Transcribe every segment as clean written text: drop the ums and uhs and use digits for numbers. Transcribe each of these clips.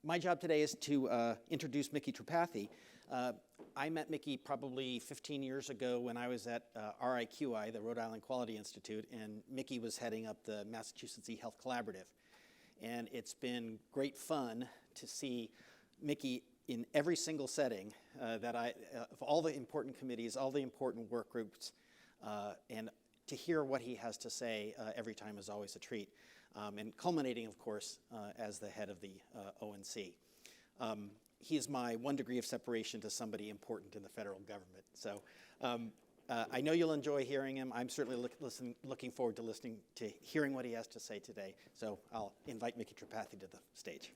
My job today is to introduce Micky Tripathi. I met Micky probably 15 years ago when I was at RIQI, the Rhode Island Quality Institute, and Micky was heading up the Massachusetts eHealth Collaborative. And it's been great fun to see Micky in every single setting of all the important committees, all the important work groups, and to hear what he has to say every time is always a treat. And culminating, of course, as the head of the ONC. He is my 1 degree of separation to somebody important in the federal government. So I know you'll enjoy hearing him. I'm certainly looking forward to hearing what he has to say today. So I'll invite Micky Tripathi to the stage.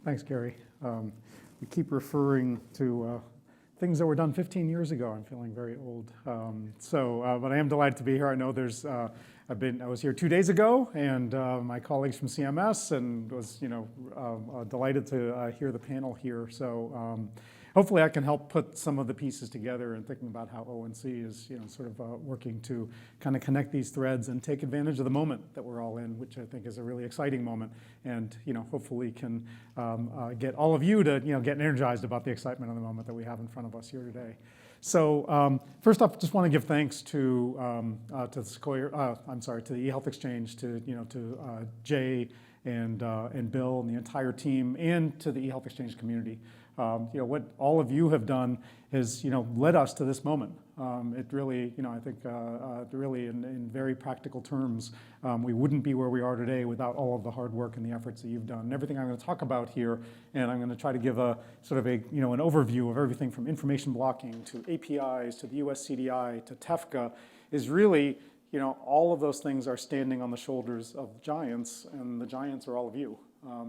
Thanks, Gary. We keep referring to things that were done 15 years ago. I'm feeling very old. But I am delighted to be here. I know I was here 2 days ago, and my colleagues from CMS, and was delighted to hear the panel here. So hopefully I can help put some of the pieces together and thinking about how ONC is sort of working to kind of connect these threads and take advantage of the moment that we're all in, which I think is a really exciting moment, and hopefully can get all of you to get energized about the excitement of the moment that we have in front of us here today. So first off, just want to give thanks to the eHealth Exchange, to Jay and Bill and the entire team, and to the eHealth Exchange community. What all of you have done has led us to this moment. It really, I think, really in very practical terms, we wouldn't be where we are today without all of the hard work and the efforts that you've done. And everything I'm going to talk about here, and I'm going to try to give a sort of an overview of everything from information blocking to APIs to the US CDI to TEFCA, is really, all of those things are standing on the shoulders of giants, and the giants are all of you.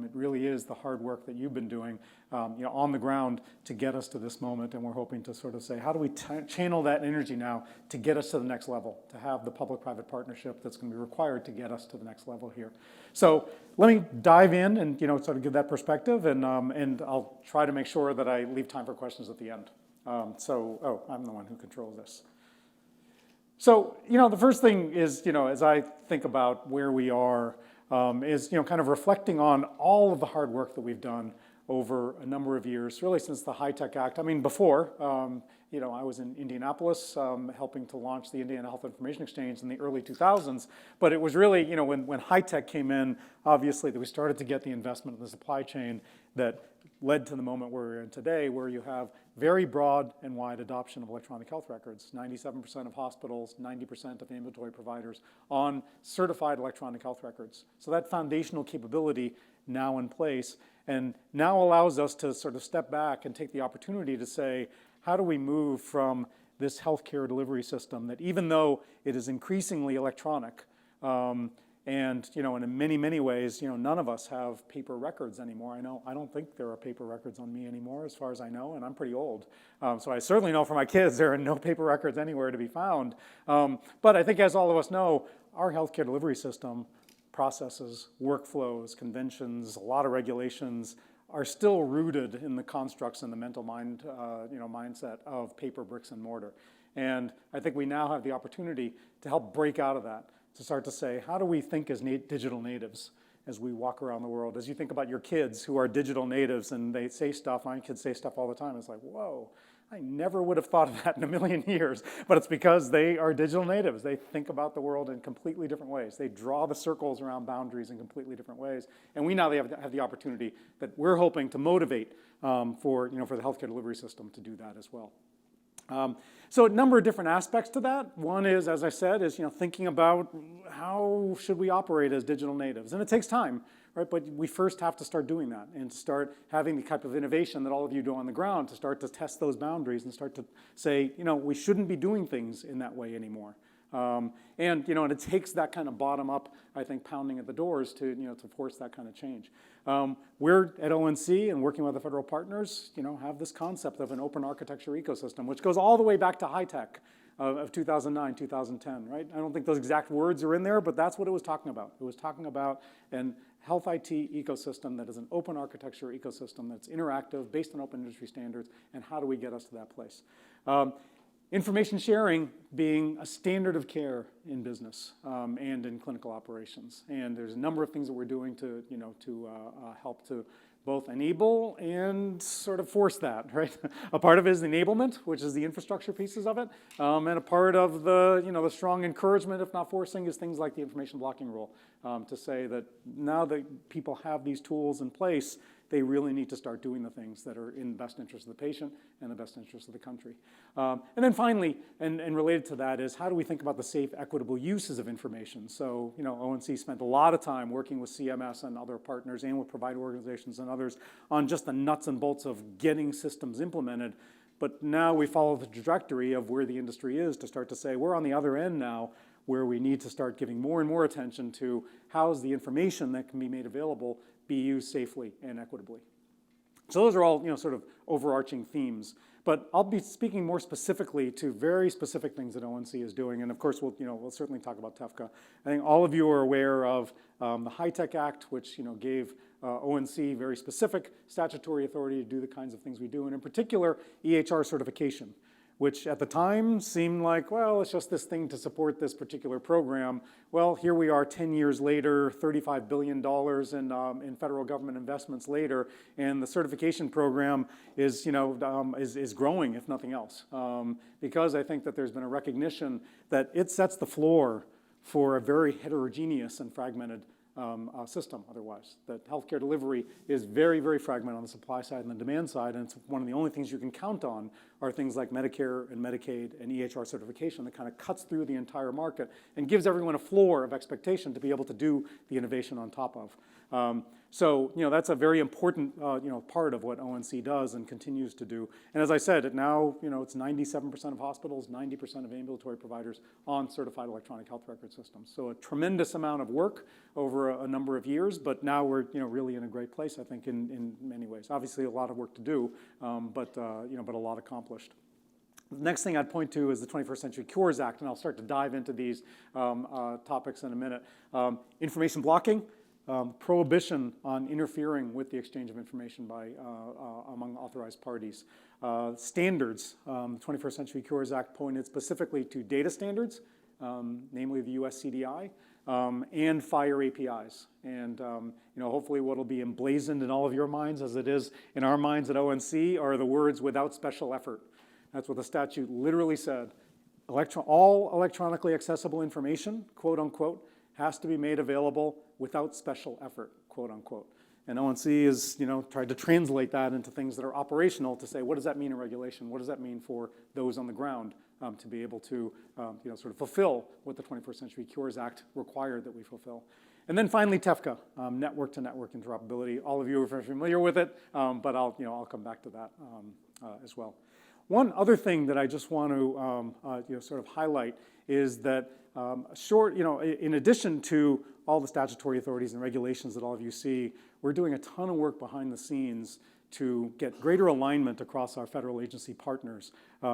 It really is the hard work that you've been doing on the ground to get us to this moment, and we're hoping to sort of say, how do we channel that energy now to get us to the next level, to have the public-private partnership that's going to be required to get us to the next level here. So let me dive in and sort of give that perspective, and I'll try to make sure that I leave time for questions at the end. I'm the one who controls this. So the first thing is, as I think about where we are, is kind of reflecting on all of the hard work that we've done over a number of years, really since the HITECH Act. I mean, before, I was in Indianapolis helping to launch the Indiana Health Information Exchange in the early 2000s. But it was really, when HITECH came in, obviously, that we started to get the investment in the supply chain that led to the moment where we're in today, where you have very broad and wide adoption of electronic health records. 97% of hospitals, 90% of ambulatory providers on certified electronic health records. So that foundational capability now in place, and now allows us to sort of step back and take the opportunity to say, how do we move from this healthcare delivery system that, even though it is increasingly electronic, and in many, many ways, none of us have paper records anymore. I don't think there are paper records on me anymore, as far as I know, and I'm pretty old. So I certainly know for my kids there are no paper records anywhere to be found. But I think, as all of us know, our healthcare delivery system, processes, workflows, conventions, a lot of regulations are still rooted in the constructs and the mental mindset of paper, bricks, and mortar. And I think we now have the opportunity to help break out of that, to start to say, how do we think as digital natives as we walk around the world? As you think about your kids who are digital natives and they say stuff, my kids say stuff all the time, it's like, whoa, I never would have thought of that in a million years. But it's because they are digital natives. They think about the world in completely different ways. They draw the circles around boundaries in completely different ways. And we now have the opportunity that we're hoping to motivate for the healthcare delivery system to do that as well. So a number of different aspects to that. One is, as I said, is thinking about how should we operate as digital natives, and it takes time, right? But we first have to start doing that and start having the type of innovation that all of you do on the ground to start to test those boundaries and start to say, we shouldn't be doing things in that way anymore. And it takes that kind of bottom up, I think, pounding at the doors to force that kind of change. We're at ONC and working with the federal partners, have this concept of an open architecture ecosystem, which goes all the way back to HITECH of 2009, 2010, right? I don't think those exact words are in there, but that's what it was talking about. It was talking about an health IT ecosystem that is an open architecture ecosystem that's interactive, based on open industry standards, and how do we get us to that place? Information sharing being a standard of care in business and in clinical operations. And there's a number of things that we're doing to, help to both enable and sort of force that, right? A part of it is enablement, which is the infrastructure pieces of it. And a part of the, the strong encouragement, if not forcing, is things like the information blocking rule to say that now that people have these tools in place, they really need to start doing the things that are in the best interest of the patient and the best interest of the country. And then finally, and related to that, is how do we think about the safe, equitable uses of information? So, ONC spent a lot of time working with CMS and other partners and with provider organizations and others on just the nuts and bolts of getting systems implemented. But now we follow the trajectory of where the industry is to start to say, we're on the other end now, where we need to start giving more and more attention to how's the information that can be made available be used safely and equitably. So those are all, sort of overarching themes. But I'll be speaking more specifically to very specific things that ONC is doing. And of course, we'll certainly talk about TEFCA. I think all of you are aware of the HITECH Act, which, gave ONC very specific statutory authority to do the kinds of things we do. And in particular, EHR certification, which at the time seemed like, well, it's just this thing to support this particular program. Well, here we are 10 years later, $35 billion in federal government investments later, and the certification program is, is growing, if nothing else, because I think that there's been a recognition that it sets the floor for a very heterogeneous and fragmented system otherwise. That healthcare delivery is very, very fragmented on the supply side and the demand side, and it's one of the only things you can count on are things like Medicare and Medicaid and EHR certification that kind of cuts through the entire market and gives everyone a floor of expectation to be able to do the innovation on top of. So, that's a very important, part of what ONC does and continues to do. And as I said, now, it's 97% of hospitals, 90% of ambulatory providers on certified electronic health record systems. So a tremendous amount of work over a number of years, but now we're, really in a great place, I think, in many ways. Obviously, a lot of work to do, but a lot accomplished. The next thing I'd point to is the 21st Century Cures Act, and I'll start to dive into these topics in a minute. Information blocking. Prohibition on interfering with the exchange of information by among authorized parties. Standards, the 21st Century Cures Act pointed specifically to data standards, namely the US CDI, and FHIR APIs. And hopefully what will be emblazoned in all of your minds, as it is in our minds at ONC, are the words "without special effort." That's what the statute literally said. All electronically accessible information, quote unquote, has to be made available without special effort, quote unquote. And ONC is, tried to translate that into things that are operational to say, what does that mean in regulation? What does that mean for those on the ground to be able to, sort of fulfill what the 21st Century Cures Act required that we fulfill? And then finally, TEFCA, network-to-network interoperability. All of you are very familiar with it, but I'll come back to that as well. One other thing that I just want to, sort of highlight is that in addition to all the statutory authorities and regulations that all of you see, we're doing a ton of work behind the scenes to get greater alignment across our federal agency partners.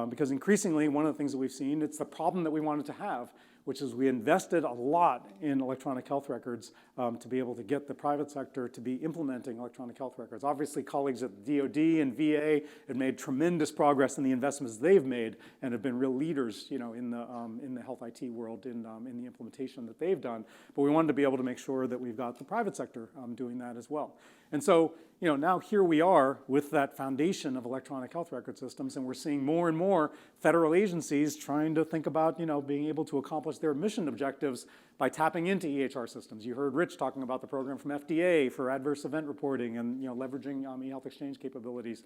Because increasingly, one of the things that we've seen, it's the problem that we wanted to have, which is we invested a lot in electronic health records to be able to get the private sector to be implementing electronic health records. Obviously, colleagues at the DoD and VA have made tremendous progress in the investments they've made and have been real leaders, in the health IT world in the implementation that they've done. But we wanted to be able to make sure that we've got the private sector doing that as well. And so, now here we are with that foundation of electronic health record systems, and we're seeing more and more federal agencies trying to think about, being able to accomplish their mission objectives by tapping into EHR systems. You heard Rich talking about the program from FDA for adverse event reporting and, leveraging eHealth exchange capabilities,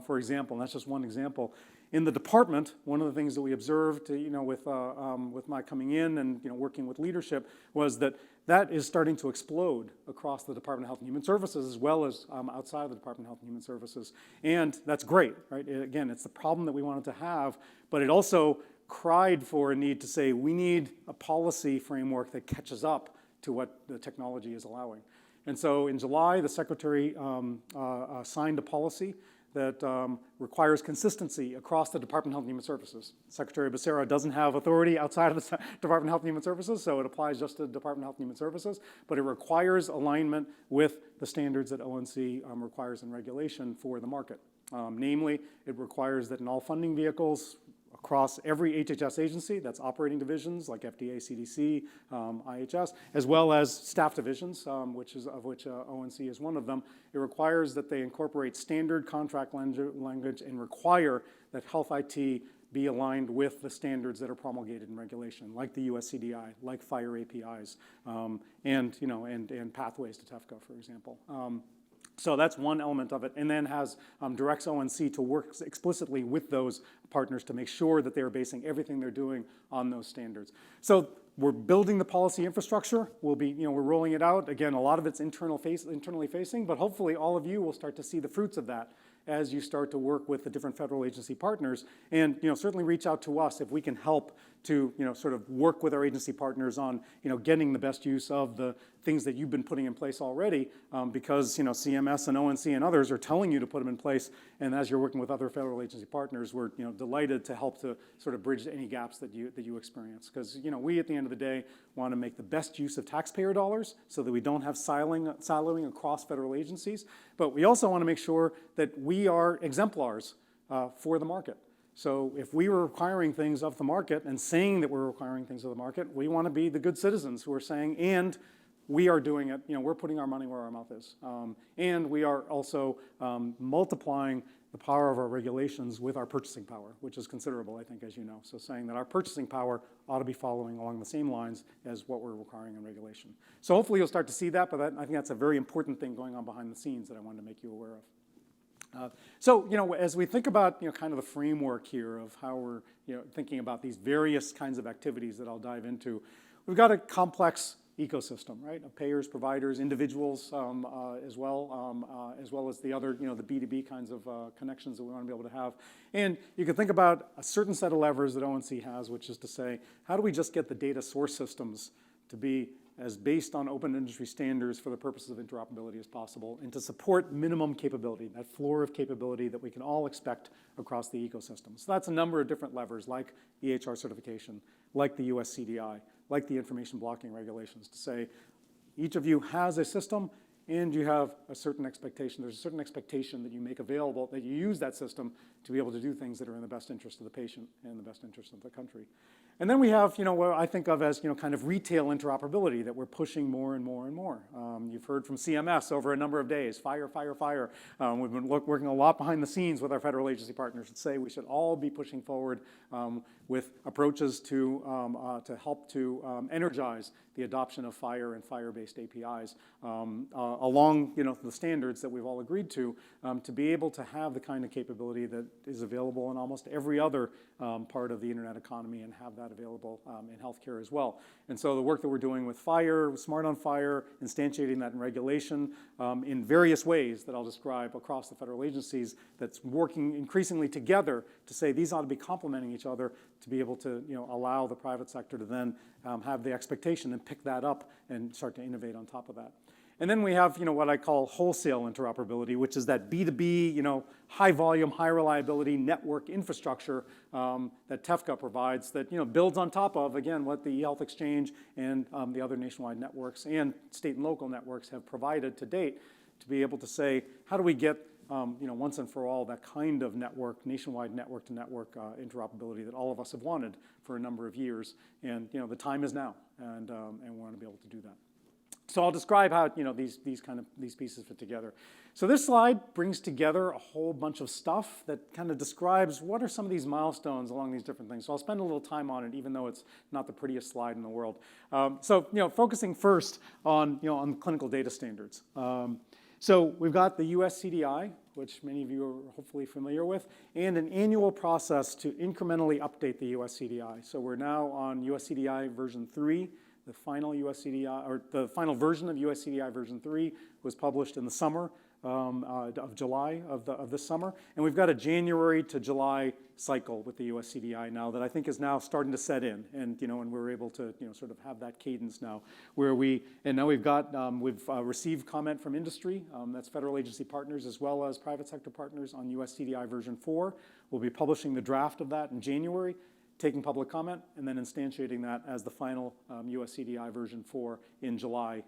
for example. And that's just one example. In the department, one of the things that we observed, with my coming in and, working with leadership was that is starting to explode across the Department of Health and Human Services as well as outside of the Department of Health and Human Services. And that's great, right? Again, it's the problem that we wanted to have, but it also cried for a need to say we need a policy framework that catches up to what the technology is allowing. And so in July, the Secretary signed a policy that requires consistency across the Department of Health and Human Services. Secretary Becerra doesn't have authority outside of the Department of Health and Human Services, so it applies just to the Department of Health and Human Services, but it requires alignment with the standards that ONC requires in regulation for the market. Namely, it requires that in all funding vehicles, across every HHS agency, that's operating divisions like FDA, CDC, IHS, as well as staff divisions, of which ONC is one of them. It requires that they incorporate standard contract language and require that health IT be aligned with the standards that are promulgated in regulation, like the US CDI, like FHIR APIs, and pathways to TEFCA, for example. So that's one element of it, and then directs ONC to work explicitly with those partners to make sure that they're basing everything they're doing on those standards. So we're building the policy infrastructure. We're rolling it out. Again, a lot of it's internally facing, but hopefully all of you will start to see the fruits of that as you start to work with the different federal agency partners, and certainly reach out to us if we can help to sort of work with our agency partners on getting the best use of the things that you've been putting in place already, because CMS and ONC and others are telling you to put them in place, and as you're working with other federal agency partners, we're delighted to help to sort of bridge any gaps that you experience, because we at the end of the day want to make the best use of taxpayer dollars so that we don't have siloing across federal agencies, but we also want to make sure that we are exemplars for the market. So if we were requiring things of the market and saying that we're requiring things of the market, we want to be the good citizens who are saying, and we are doing it, we're putting our money where our mouth is. And we are also multiplying the power of our regulations with our purchasing power, which is considerable, I think, as you know. So saying that our purchasing power ought to be following along the same lines as what we're requiring in regulation. So hopefully you'll start to see that, but I think that's a very important thing going on behind the scenes that I wanted to make you aware of. So, as we think about, kind of the framework here of how we're, thinking about these various kinds of activities that I'll dive into, we've got a complex ecosystem, right? Of payers, providers, individuals, as well as the other, the B2B kinds of connections that we want to be able to have. And you can think about a certain set of levers that ONC has, which is to say, how do we just get the data source systems to be as based on open industry standards for the purposes of interoperability as possible, and to support minimum capability, that floor of capability that we can all expect across the ecosystem. So that's a number of different levers, like EHR certification, like the US CDI, like the information blocking regulations, to say each of you has a system and you have a certain expectation. There's a certain expectation that you make available, that you use that system to be able to do things that are in the best interest of the patient and the best interest of the country. And then we have, what I think of as, kind of retail interoperability that we're pushing more and more and more. You've heard from CMS over a number of days, fire, fire, fire. We've been working a lot behind the scenes with our federal agency partners to say we should all be pushing forward with approaches to help to energize the adoption of FHIR and FHIR-based APIs along, the standards that we've all agreed to be able to have the kind of capability that is available in almost every other part of the internet economy, and have that available in healthcare as well. And so the work that we're doing with FHIR, Smart on FHIR, instantiating that in regulation in various ways that I'll describe across the federal agencies, that's working increasingly together to say these ought to be complementing each other to be able to allow the private sector to then have the expectation and pick that up and start to innovate on top of that. And then we have, what I call wholesale interoperability, which is that B2B, high volume, high reliability network infrastructure that TEFCA provides that, builds on top of, again, what the eHealth Exchange and the other nationwide networks and state and local networks have provided to date, to be able to say, how do we get, once and for all, that kind of network, nationwide network-to-network interoperability that all of us have wanted for a number of years. And, the time is now, and we want to be able to do that. So I'll describe how these pieces fit together. So this slide brings together a whole bunch of stuff that kind of describes what are some of these milestones along these different things. So I'll spend a little time on it, even though it's not the prettiest slide in the world. So focusing first on clinical data standards. So we've got the US CDI, which many of you are hopefully familiar with, and an annual process to incrementally update the US CDI. So we're now on US CDI version 3. The final US CDI, or the final version of US CDI version 3 was published in the summer of July of this summer. And we've got a January to July cycle with the US CDI now that I think is now starting to set in. And, and we're able to, sort of have that cadence now where we've received comment from industry, that's federal agency partners as well as private sector partners on US CDI version 4. We'll be publishing the draft of that in January. taking public comment, and then instantiating that as the final US CDI version 4 in July,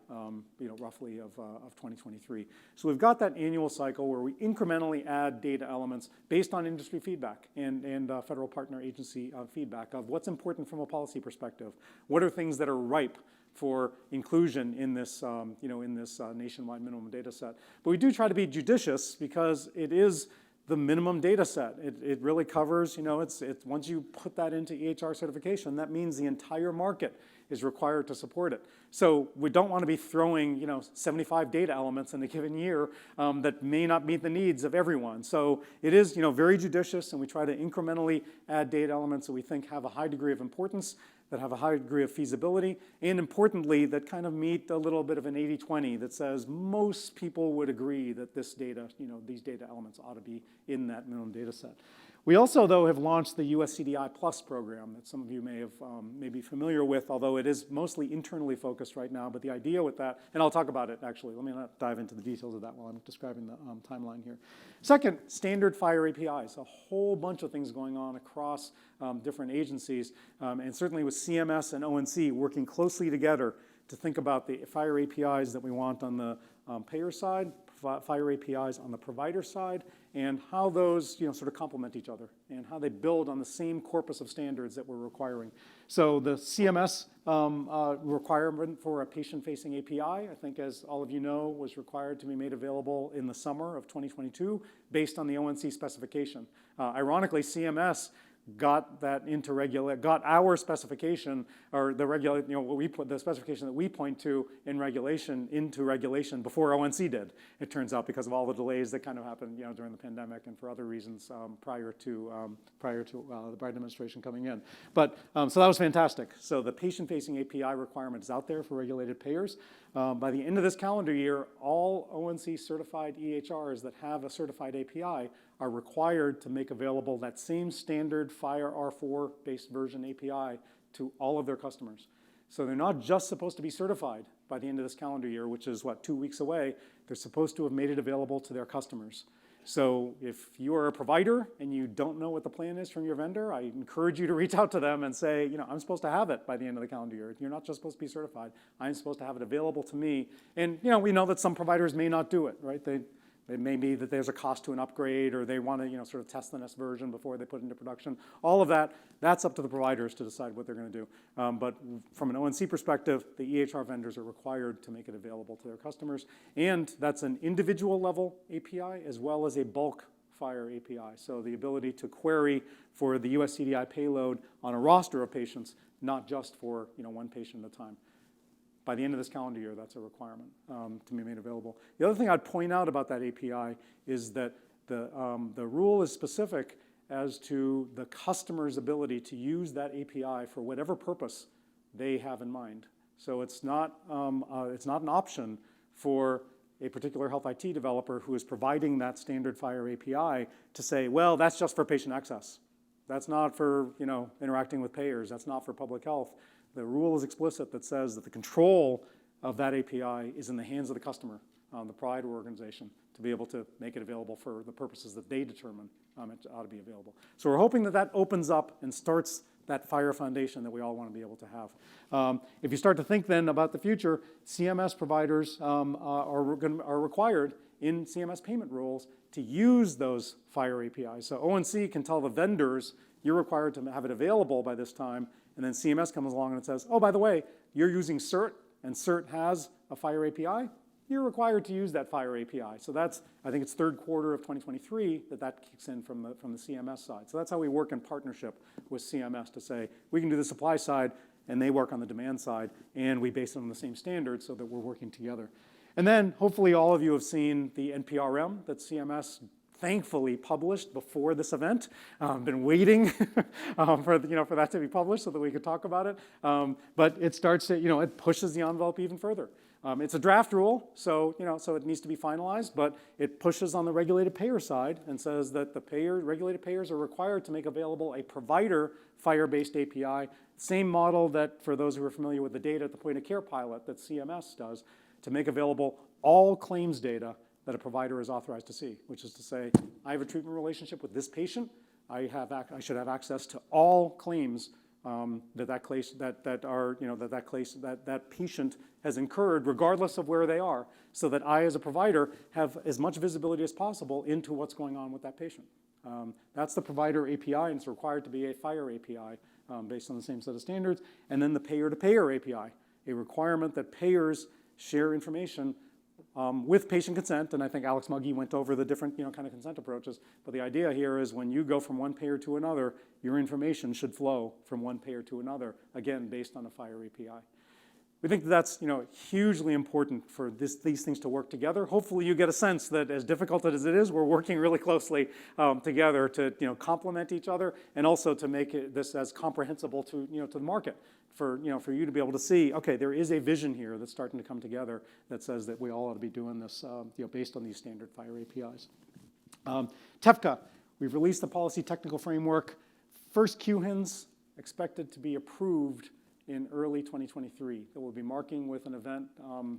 roughly of 2023. So we've got that annual cycle where we incrementally add data elements based on industry feedback and federal partner agency feedback of what's important from a policy perspective. What are things that are ripe for inclusion in this, nationwide minimum data set. But we do try to be judicious because it is the minimum data set. It really covers, it's once you put that into EHR certification, that means the entire market is required to support it. So we don't want to be throwing, 75 data elements in a given year that may not meet the needs of everyone. So it is, very judicious, and we try to incrementally add data elements that we think have a high degree of importance, that have a high degree of feasibility, and importantly, that kind of meet a little bit of an 80-20 that says most people would agree that this data, these data elements ought to be in that minimum data set. We also, though, have launched the US CDI Plus program that some of you may be familiar with, although it is mostly internally focused right now. But the idea with that, and I'll talk about it actually, let me not dive into the details of that while I'm describing the timeline here. Second, standard FHIR APIs, a whole bunch of things going on across different agencies, and certainly with CMS and ONC working closely together to think about the FHIR APIs that we want on the payer side, FHIR APIs on the provider side, and how those sort of complement each other and how they build on the same corpus of standards that we're requiring. So the CMS requirement for a patient-facing API, I think as all of you know, was required to be made available in the summer of 2022 based on the ONC specification. Ironically, CMS got that into got our specification, or the what we put, the specification that we point to in regulation, into regulation before ONC did. It turns out, because of all the delays that kind of happened, during the pandemic and for other reasons prior to the Biden administration coming in. But so that was fantastic. So the patient-facing API requirement is out there for regulated payers. By the end of this calendar year, all ONC certified EHRs that have a certified API are required to make available that same standard FHIR R4 based version API to all of their customers. So they're not just supposed to be certified by the end of this calendar year, which is 2 weeks away. They're supposed to have made it available to their customers. So if you are a provider and you don't know what the plan is from your vendor, I encourage you to reach out to them and say, I'm supposed to have it by the end of the calendar year. You're not just supposed to be certified. I'm supposed to have it available to me. And we know that some providers may not do it, right? It may be that there's a cost to an upgrade, or they want to sort of test the next version before they put it into production. All of that, that's up to the providers to decide what they're going to do. But from an ONC perspective, the EHR vendors are required to make it available to their customers. And that's an individual level API as well as a bulk FHIR API. So the ability to query for the US CDI payload on a roster of patients, not just for one patient at a time. By the end of this calendar year, that's a requirement to be made available. The other thing I'd point out about that API is that the rule is specific as to the customer's ability to use that API for whatever purpose they have in mind. So it's not an option for a particular health IT developer who is providing that standard FHIR API to say, well, that's just for patient access. That's not for interacting with payers. That's not for public health. The rule is explicit that says that the control of that API is in the hands of the customer, the provider organization, to be able to make it available for the purposes that they determine it ought to be available. So we're hoping that opens up and starts that FHIR foundation that we all want to be able to have. If you start to think then about the future, CMS providers are required in CMS payment rules to use those FHIR APIs. So ONC can tell the vendors, you're required to have it available by this time, and then CMS comes along and it says, oh, by the way, you're using CERT, and CERT has a FHIR API. You're required to use that FHIR API. So that's, I think it's third quarter of 2023 that kicks in from the CMS side. So that's how we work in partnership with CMS to say, we can do the supply side, and they work on the demand side, and we base it on the same standards so that we're working together. And then hopefully all of you have seen the NPRM that CMS thankfully published before this event. Been waiting for that to be published so that we could talk about it. But it starts to, it pushes the envelope even further. It's a draft rule, so it needs to be finalized, but it pushes on the regulated payer side and says that regulated payers are required to make available a provider FHIR-based API, same model that, for those who are familiar with the data at the point of care pilot that CMS does, to make available all claims data that a provider is authorized to see, which is to say, I have a treatment relationship with this patient. I should have access to all claims that patient has incurred, regardless of where they are, so that I, as a provider, have as much visibility as possible into what's going on with that patient. That's the provider API, and it's required to be a FHIR API based on the same set of standards. And then the payer-to-payer API, a requirement that payers share information with patient consent. And I think Alex Muggy went over the different kind of consent approaches. But the idea here is when you go from one payer to another, your information should flow from one payer to another, again, based on a FHIR API. We think that's hugely important for these things to work together. Hopefully you get a sense that as difficult as it is, we're working really closely together to complement each other and also to make this as comprehensible to the market for you to be able to see, okay, there is a vision here that's starting to come together that says that we all ought to be doing this based on these standard FHIR APIs. TEFCA, we've released the policy technical framework. First QHINs expected to be approved in early 2023. That we'll be marking with an event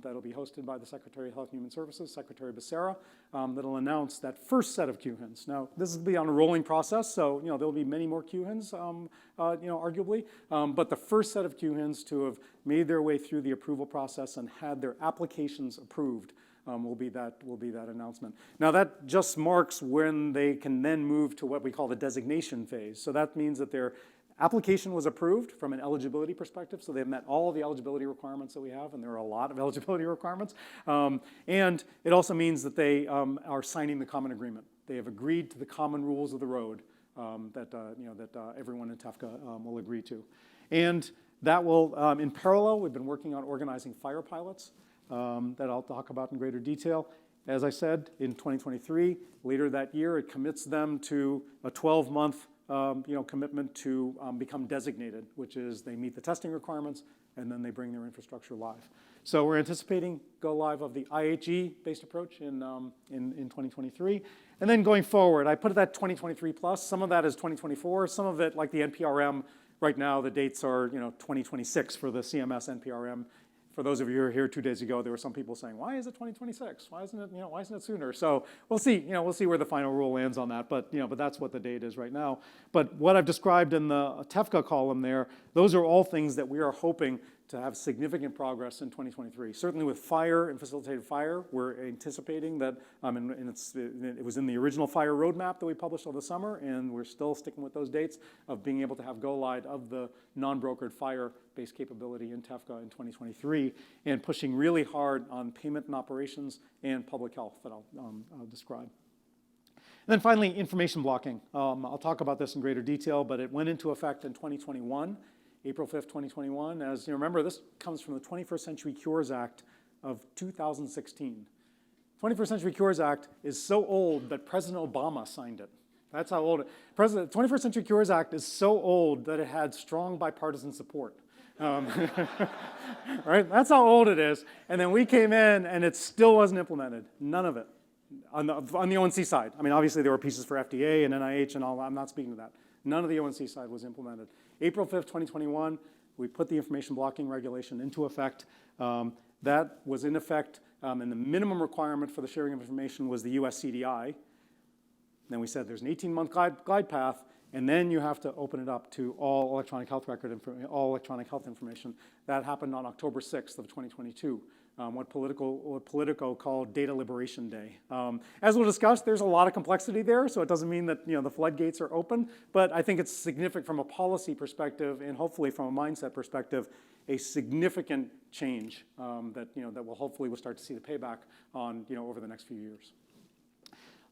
that'll be hosted by the Secretary of Health and Human Services, Secretary Becerra, that'll announce that first set of QHINs. Now, this will be on a rolling process, so there'll be many more QHINs, arguably, but the first set of QHINs to have made their way through the approval process and had their applications approved will be that announcement. Now, that just marks when they can then move to what we call the designation phase. So that means that their application was approved from an eligibility perspective, so they've met all of the eligibility requirements that we have, and there are a lot of eligibility requirements. And it also means that they are signing the common agreement. They have agreed to the common rules of the road that everyone in TEFCA will agree to. And that will, in parallel, we've been working on organizing FHIR pilots that I'll talk about in greater detail. As I said, in 2023, later that year, it commits them to a 12-month commitment to become designated, which is they meet the testing requirements and then they bring their infrastructure live. So we're anticipating go live of the IHE-based approach in 2023. And then going forward, I put it at 2023 plus. Some of that is 2024. Some of it, like the NPRM, right now the dates are 2026 for the CMS NPRM. For those of you who were here 2 days ago, there were some people saying, "Why is it 2026? Why isn't it sooner?" So we'll see. We'll see where the final rule lands on that. But but that's what the date is right now. But what I've described in the TEFCA column there, those are all things that we are hoping to have significant progress in 2023. Certainly with FHIR and facilitated FHIR, we're anticipating that, and it was in the original FHIR roadmap that we published over the summer, and we're still sticking with those dates of being able to have go live of the non-brokered FHIR-based capability in TEFCA in 2023, and pushing really hard on payment and operations and public health that I'll describe. And then finally, information blocking. I'll talk about this in greater detail, but it went into effect in 2021. April 5th, 2021. As you remember, this comes from the 21st Century Cures Act of 2016. 21st Century Cures Act is so old that President Obama signed it. That's how old it is. The 21st Century Cures Act is so old that it had strong bipartisan support. Right? That's how old it is. And then we came in and it still wasn't implemented. None of it. On the ONC side. I mean, obviously there were pieces for FDA and NIH and all. I'm not speaking to that. None of the ONC side was implemented. April 5th, 2021, we put the information blocking regulation into effect. That was in effect, and the minimum requirement for the sharing of information was the US CDI. Then we said there's an 18-month glide path, and then you have to open it up to all electronic health all electronic health information. That happened on October 6th of 2022. What Politico called Data Liberation Day. As we'll discuss, there's a lot of complexity there, so it doesn't mean that the floodgates are open, but I think it's significant from a policy perspective and hopefully from a mindset perspective, a significant change that we'll hopefully start to see the payback on over the next few years.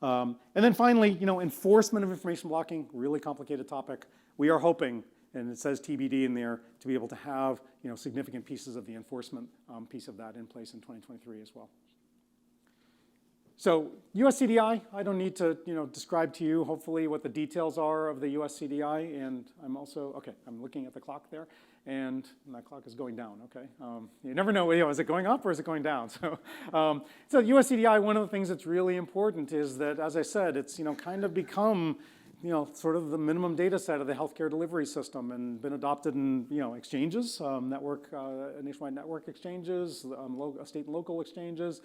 And then finally, enforcement of information blocking, really complicated topic. We are hoping, and it says TBD in there, to be able to have significant pieces of the enforcement piece of that in place in 2023 as well. So US CDI, I don't need to describe to you hopefully what the details are of the US CDI, and I'm also, okay, I'm looking at the clock there, and that clock is going down, okay? You never know, is it going up or is it going down? So US CDI, one of the things that's really important is that, as I said, it's kind of become sort of the minimum data set of the healthcare delivery system and been adopted in, exchanges, nationwide network exchanges, state and local exchanges.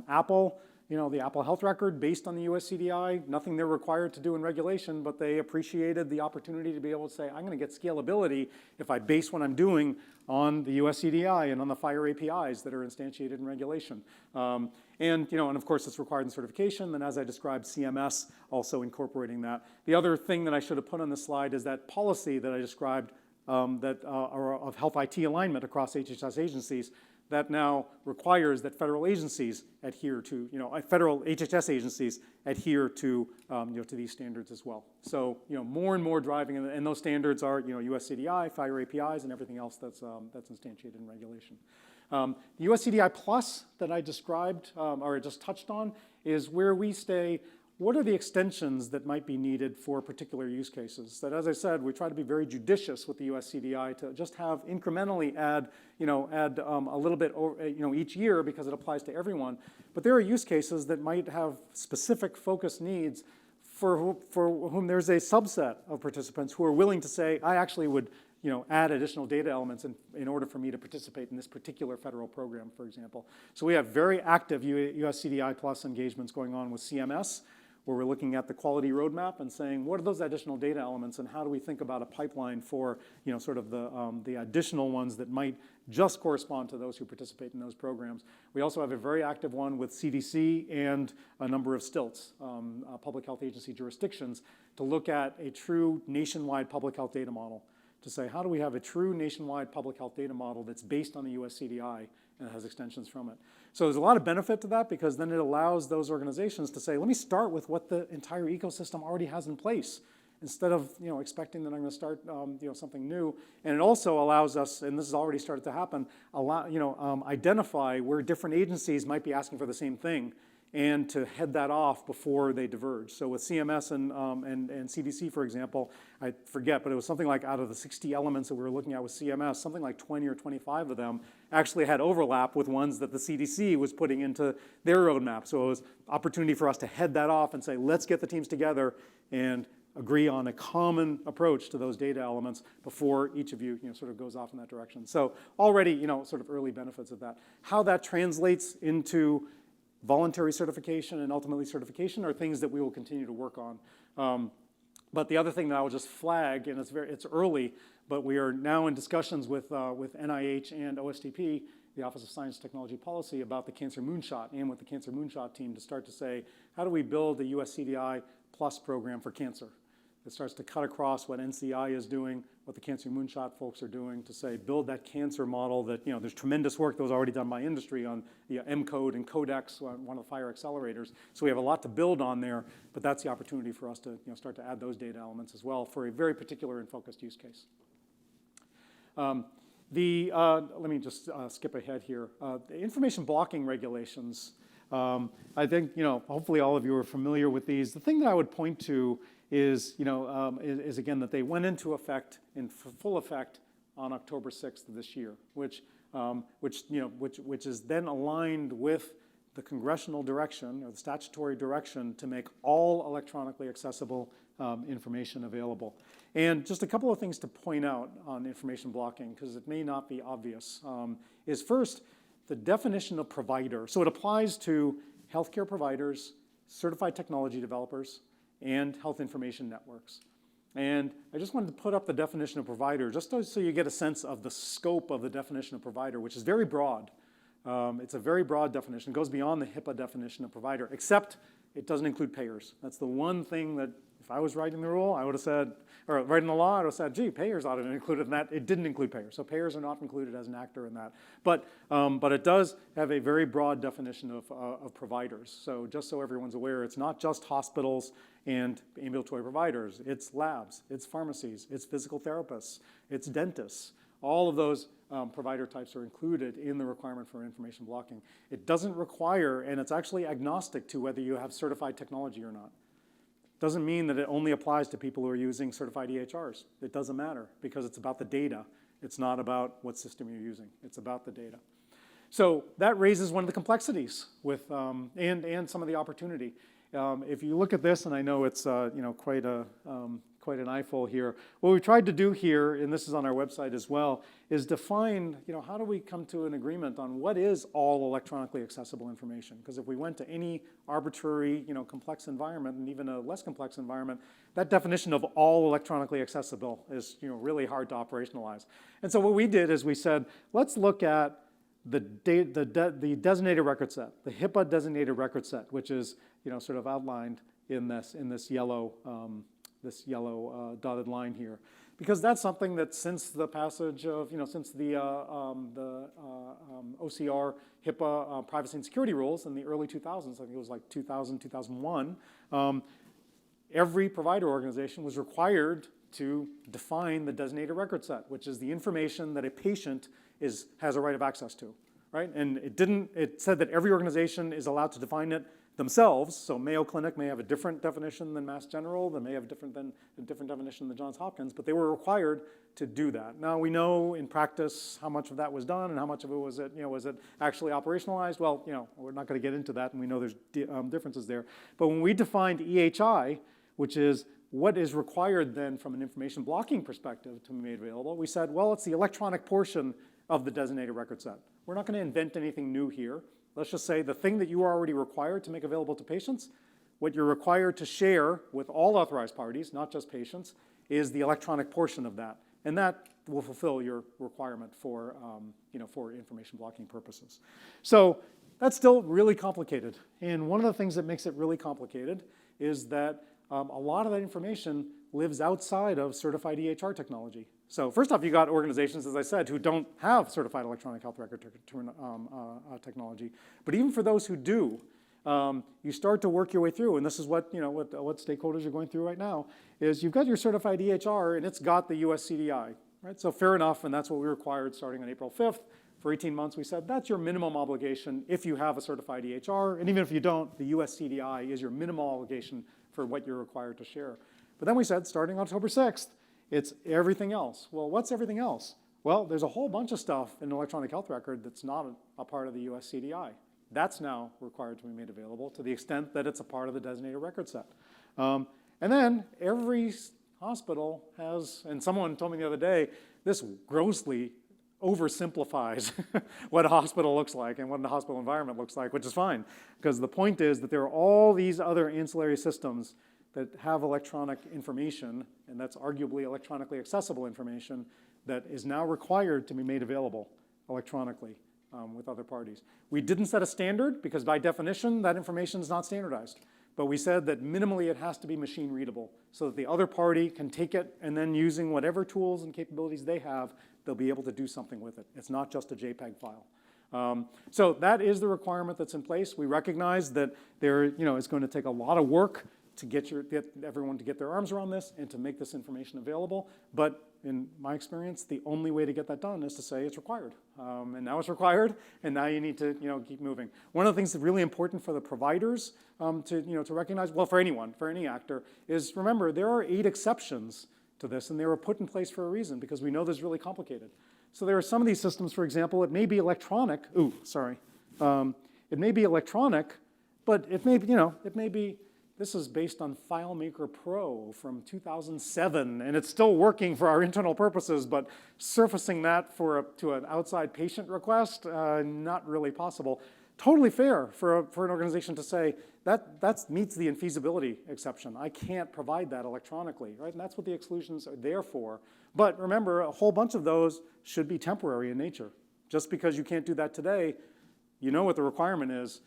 Apple, the Apple Health Record based on the US CDI, nothing they're required to do in regulation, but they appreciated the opportunity to be able to say, I'm going to get scalability if I base what I'm doing on the US CDI and on the FHIR APIs that are instantiated in regulation. And of course, it's required in certification. And as I described, CMS also incorporating that. The other thing that I should have put on this slide is that policy that I described of health IT alignment across HHS agencies that now requires that federal agencies adhere to, federal HHS agencies adhere to, to these standards as well. So, more and more driving, and those standards are, US CDI, FHIR APIs, and everything else that's instantiated in regulation. The US CDI Plus that I described, or I just touched on, is where we stay. What are the extensions that might be needed for particular use cases? That, as I said, we try to be very judicious with the US CDI to just have incrementally add a little bit, each year because it applies to everyone. But there are use cases that might have specific focus needs for whom there's a subset of participants who are willing to say, I actually would add additional data elements in order for me to participate in this particular federal program, for example. So we have very active US CDI Plus engagements going on with CMS, where we're looking at the quality roadmap and saying, what are those additional data elements and how do we think about a pipeline for, sort of the additional ones that might just correspond to those who participate in those programs. We also have a very active one with CDC and a number of STILTs, public health agency jurisdictions, to look at a true nationwide public health data model, to say, how do we have a true nationwide public health data model that's based on the US CDI and has extensions from it. So there's a lot of benefit to that because then it allows those organizations to say, let me start with what the entire ecosystem already has in place instead of expecting that I'm going to start something new. And it also allows us, and this has already started to happen, identify where different agencies might be asking for the same thing and to head that off before they diverge. So with CMS and CDC, for example, I forget, but it was something like out of the 60 elements that we were looking at with CMS, something like 20 or 25 of them actually had overlap with ones that the CDC was putting into their roadmap. So it was opportunity for us to head that off and say, let's get the teams together and agree on a common approach to those data elements before each of you, sort of goes off in that direction. So already, sort of early benefits of that. How that translates into voluntary certification and ultimately certification are things that we will continue to work on. But the other thing that I will just flag, and it's early, but we are now in discussions with NIH and OSTP, the Office of Science and Technology Policy, about the Cancer Moonshot, and with the Cancer Moonshot team to start to say, how do we build a US CDI Plus program for cancer? It starts to cut across what NCI is doing, what the Cancer Moonshot folks are doing to say, build that cancer model that, there's tremendous work that was already done by industry on M-Code and Codex, one of the FHIR accelerators. So we have a lot to build on there, but that's the opportunity for us to start to add those data elements as well for a very particular and focused use case. Let me just skip ahead here. The information blocking regulations, I think, hopefully all of you are familiar with these. The thing that I would point to is again that they went into effect in full effect on October 6th of this year, which is then aligned with the congressional direction or the statutory direction to make all electronically accessible information available. And just a couple of things to point out on information blocking, because it may not be obvious, is first the definition of provider. So it applies to healthcare providers, certified technology developers, and health information networks. And I just wanted to put up the definition of provider just so you get a sense of the scope of the definition of provider, which is very broad. It's a very broad definition. It goes beyond the HIPAA definition of provider, except it doesn't include payers. That's the one thing that if I was writing the rule, I would have said, or writing the law, I would have said, gee, payers ought to be included in that. It didn't include payers. So payers are not included as an actor in that. But it does have a very broad definition of providers. So just so everyone's aware, it's not just hospitals and ambulatory providers. It's labs, it's pharmacies, it's physical therapists, it's dentists. All of those provider types are included in the requirement for information blocking. It doesn't require, and it's actually agnostic to whether you have certified technology or not. Doesn't mean that it only applies to people who are using certified EHRs. It doesn't matter because it's about the data. It's not about what system you're using. It's about the data. So that raises one of the complexities with and some of the opportunity. If you look at this, and I know it's quite a quite an eyeful here. What we tried to do here, and this is on our website as well, is define, how do we come to an agreement on what is all electronically accessible information? Because if we went to any arbitrary, complex environment, and even a less complex environment, that definition of all electronically accessible is, really hard to operationalize. And so what we did is we said, let's look at the designated record set, the HIPAA designated record set, which is, sort of outlined in this yellow dotted line here, because that's something that since the passage of, since the OCR HIPAA privacy and security rules in the early 2000s, I think it was like 2000, 2001, every provider organization was required to define the designated record set, which is the information that a patient has a right of access to, right? And it said that every organization is allowed to define it themselves. So Mayo Clinic may have a different definition than Mass General. They may have a different definition than Johns Hopkins, but they were required to do that. Now we know in practice how much of that was done and how much of it was it actually operationalized? Well, we're not going to get into that, and we know there's differences there. But when we defined EHI, which is what is required then from an information blocking perspective to be made available, we said, well, it's the electronic portion of the designated record set. We're not going to invent anything new here. Let's just say the thing that you are already required to make available to patients, what you're required to share with all authorized parties, not just patients, is the electronic portion of that. And that will fulfill your requirement for, for information blocking purposes. So that's still really complicated. And one of the things that makes it really complicated is that a lot of that information lives outside of certified EHR technology. So first off, you got organizations, as I said, who don't have certified electronic health record technology. But even for those who do, you start to work your way through, and this is what what stakeholders are going through right now, is you've got your certified EHR, and it's got the US CDI, right? So fair enough, and that's what we required starting on April 5th. For 18 months, we said that's your minimum obligation if you have a certified EHR, and even if you don't, the US CDI is your minimal obligation for what you're required to share. But then we said, starting October 6th, it's everything else. Well, what's everything else? Well, there's a whole bunch of stuff in an electronic health record that's not a part of the US CDI. That's now required to be made available to the extent that it's a part of the designated record set. And then every hospital has, and someone told me the other day, this grossly oversimplifies what a hospital looks like and what the hospital environment looks like, which is fine, because the point is that there are all these other ancillary systems that have electronic information, and that's arguably electronically accessible information, that is now required to be made available electronically with other parties. We didn't set a standard because by definition that information is not standardized. But we said that minimally it has to be machine readable so that the other party can take it and then using whatever tools and capabilities they have, they'll be able to do something with it. It's not just a JPEG file. So that is the requirement that's in place. We recognize that it's going to take a lot of work to get everyone to get their arms around this and to make this information available. But in my experience, the only way to get that done is to say it's required. And now it's required, and now you need to keep moving. One of the things that's really important for the providers to recognize, well, for anyone, for any actor, is remember there are 8 exceptions to this, and they were put in place for a reason because we know this is really complicated. So there are some of these systems, for example, it may be electronic. It may be electronic, but it may be. This is based on FileMaker Pro from 2007, and it's still working for our internal purposes, but surfacing that to an outside patient request, not really possible. Totally fair for an organization to say, that meets the infeasibility exception. I can't provide that electronically, right? And that's what the exclusions are there for. But remember, a whole bunch of those should be temporary in nature. Just because you can't do that today, you know what the requirement is.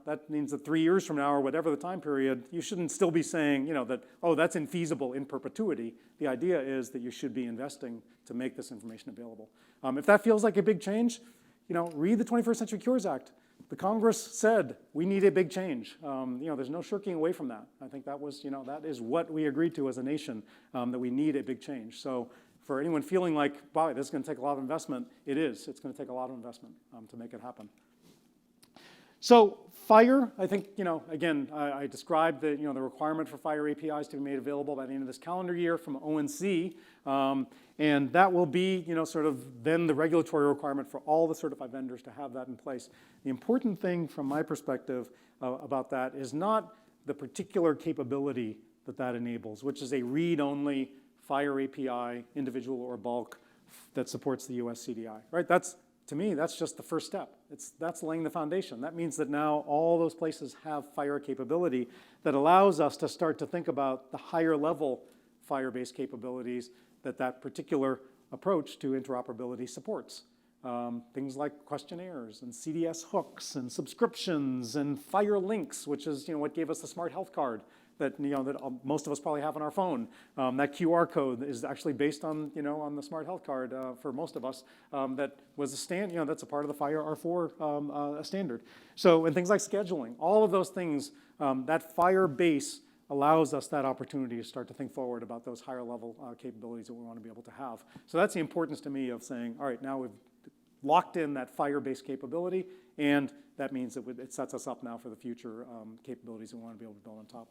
That means that 3 years from now or whatever the time period, you shouldn't still be saying, that, oh, that's infeasible in perpetuity. The idea is that you should be investing to make this information available. If that feels like a big change, read the 21st Century Cures Act. The Congress said we need a big change. There's no shirking away from that. I think that was, that is what we agreed to as a nation, that we need a big change. So for anyone feeling like, wow, this is going to take a lot of investment, it is. It's going to take a lot of investment to make it happen. So FHIR, I think, again, I described the requirement for FHIR APIs to be made available by the end of this calendar year from ONC, and that will be, sort of then the regulatory requirement for all the certified vendors to have that in place. The important thing from my perspective about that is not the particular capability that enables, which is a read-only Fire API, individual or bulk, that supports the US CDI, right? To me, that's just the first step. That's laying the foundation. That means that now all those places have Fire capability that allows us to start to think about the higher level Fire-based capabilities that particular approach to interoperability supports. Things like questionnaires and CDS hooks and subscriptions and Fire links, which is what gave us the smart health card that most of us probably have on our phone. That QR code is actually based on on the smart health card for most of us. That was a that's a part of the Fire R4 standard. So and things like scheduling, all of those things, that Fire base allows us that opportunity to start to think forward about those higher level capabilities that we want to be able to have. So that's the importance to me of saying, all right, now we've locked in that Fire-based capability, and that means that it sets us up now for the future capabilities we want to be able to build on top.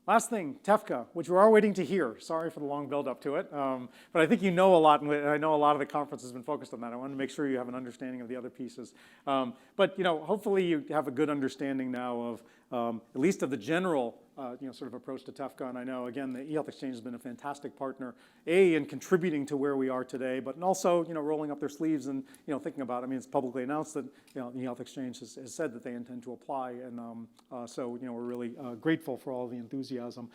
Last thing, TEFCA, which we're all waiting to hear. Sorry for the long build up to it, but I think you know a lot, and I know a lot of the conference has been focused on that. I want to make sure you have an understanding of the other pieces. But hopefully you have a good understanding now of at least of the general sort of approach to TEFCA. And I know, again, the eHealth Exchange has been a fantastic partner, in contributing to where we are today, but also, rolling up their sleeves and, thinking about, it's publicly announced that, the eHealth Exchange has said that they intend to apply. And so, we're really grateful for all the enthusiasm.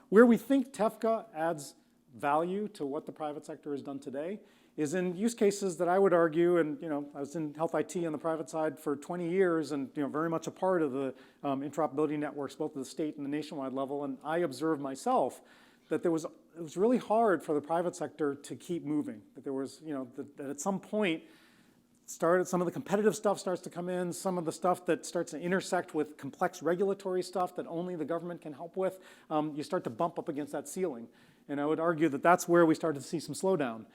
Where we think TEFCA adds value to what the private sector has done today is in use cases that I would argue, and I was in health IT on the private side for 20 years, and very much a part of the interoperability networks, both at the state and the nationwide level. And I observed myself that it was really hard for the private sector to keep moving. That there was, that at some point, some of the competitive stuff starts to come in, some of the stuff that starts to intersect with complex regulatory stuff that only the government can help with. You start to bump up against that ceiling. And I would argue that that's where we started to see some slowdown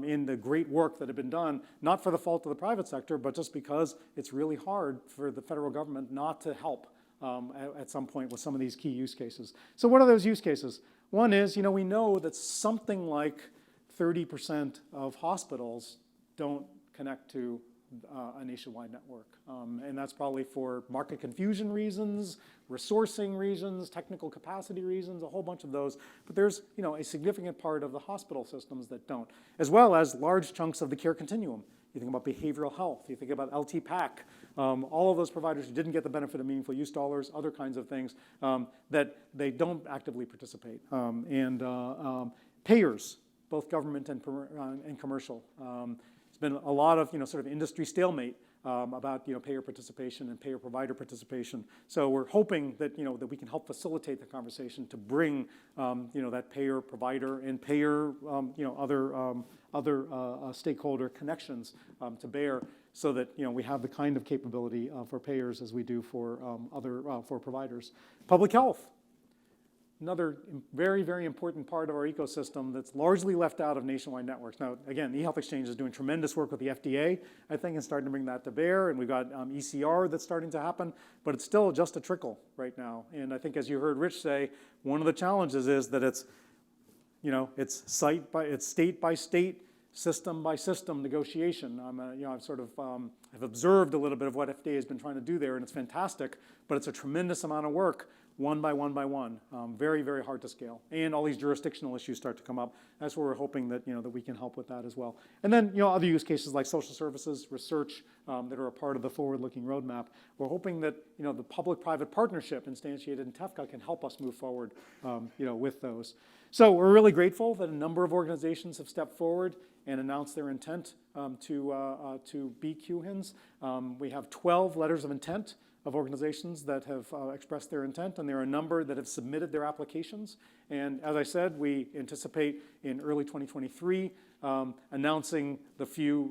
in the great work that had been done, not for the fault of the private sector, but just because it's really hard for the federal government not to help at some point with some of these key use cases. So what are those use cases? One is, we know that something like 30% of hospitals don't connect to a nationwide network. And that's probably for market confusion reasons, resourcing reasons, technical capacity reasons, a whole bunch of those. But there's a significant part of the hospital systems that don't, as well as large chunks of the care continuum. You think about behavioral health, you think about LT-PAC, all of those providers who didn't get the benefit of meaningful use dollars, other kinds of things that they don't actively participate. Payers, both government and commercial. There's been a lot of sort of industry stalemate about payer participation and payer provider participation. So we're hoping that that we can help facilitate the conversation to bring that payer provider and payer other stakeholder connections to bear, so that we have the kind of capability for payers as we do for for providers. Public health. Another very, very important part of our ecosystem that's largely left out of nationwide networks. Now, again, the eHealth Exchange is doing tremendous work with the FDA, I think, and starting to bring that to bear. And we've got ECR that's starting to happen, but it's still just a trickle right now. And I think, as you heard Rich say, one of the challenges is that it's state by state, system by system negotiation. I've sort of I've observed a little bit of what FDA has been trying to do there, and it's fantastic, but it's a tremendous amount of work. One by one by one, very, very hard to scale. And all these jurisdictional issues start to come up. That's where we're hoping that, that we can help with that as well. And then, other use cases like social services, research that are a part of the forward-looking roadmap. We're hoping that, the public-private partnership instantiated in TEFCA can help us move forward, with those. So we're really grateful that a number of organizations have stepped forward and announced their intent to be QHINs. We have 12 letters of intent of organizations that have expressed their intent, and there are a number that have submitted their applications. And as I said, we anticipate in early 2023 announcing the few,